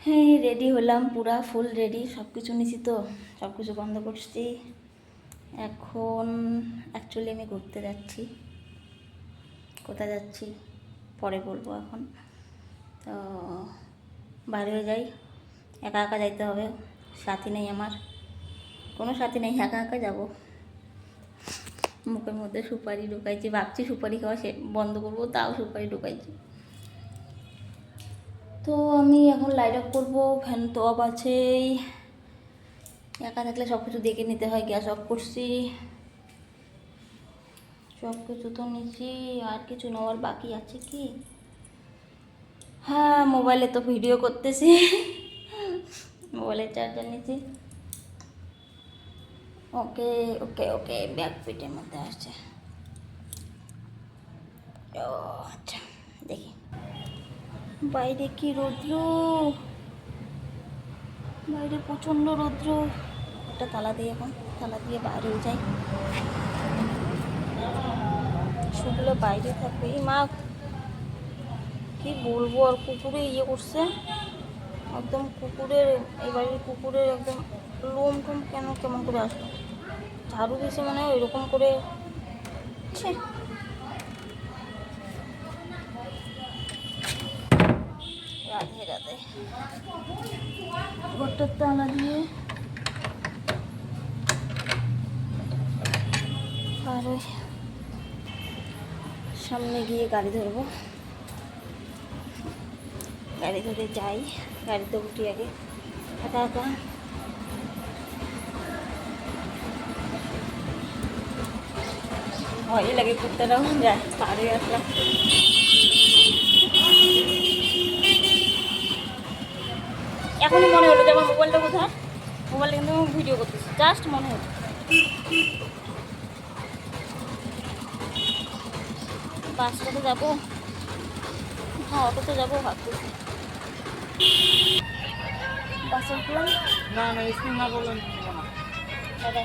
হ্যাঁ, রেডি হলাম, পুরা ফুল রেডি, সব কিছু নিছি, তো সব কিছু বন্ধ করছি। এখন অ্যাকচুয়ালি আমি ঘুরতে যাচ্ছি। কোথায় যাচ্ছি পরে বলবো। এখন তো বাইরে যাই, একা একা যাইতে হবে, সাথী নেই আমার, কোনো সাথী নেই, একা একা যাবো। মুখের মধ্যে সুপারি ঢুকাইছি, ভাবছি সুপারি খাওয়া সে বন্ধ করবো, তাও সুপারি ঢুকাইছি। তো আমি এখন লাইট অফ করবো, ফ্যান তো অফ আছেই, একা থাকলে সব কিছু দেখে নিতে হয়। গ্যাস অফ করছি, সব কিছু তো নিচ্ছি, আর কিছু নেওয়ার বাকি আছে কি? হ্যাঁ, মোবাইলে তো ভিডিও করতেছি, মোবাইলের চার্জার নিচ্ছি। ওকে ওকে ওকে, ব্যাক পিটের মধ্যে আসছে। ও আচ্ছা, দেখি বাইরে কি রৌদ্র, বাইরে প্রচণ্ড রৌদ্র। একটা তালা দিয়ে, এখন তালা দিয়ে বাইরেও যাই, শুকলো বাইরে থাকবে। এই মা, কি বলবো, আর কুকুরে ইয়ে করছে একদম, কুকুরের, এই বাড়ির কুকুরের একদম লোম টোম কেন কেমন করে আসলো, ঝাড়ু দিয়েছে মানে ওইরকম করে। রাধে রাধে। ঘরটার তালা দিয়ে আর ওই সামনে গিয়ে গাড়ি ধরবো, গাড়ি ধরে যাই, গাড়িতে উঠি আগে, একা একা। ভয়ই লাগে, কুত্তারাও যায়, পাড়ে আসলাম। এখনই মনে হলো যে আমার মোবাইলটা কোথায়, মোবাইলটা কিন্তু আমি ভিডিও করতেছি, জাস্ট মনে হলো। বাসটাতে যাবো, হ্যাঁ অটোতে যাবো ভাবতেছি। বাসে উঠলাম, না না, স্কুল না বললেন। দাদা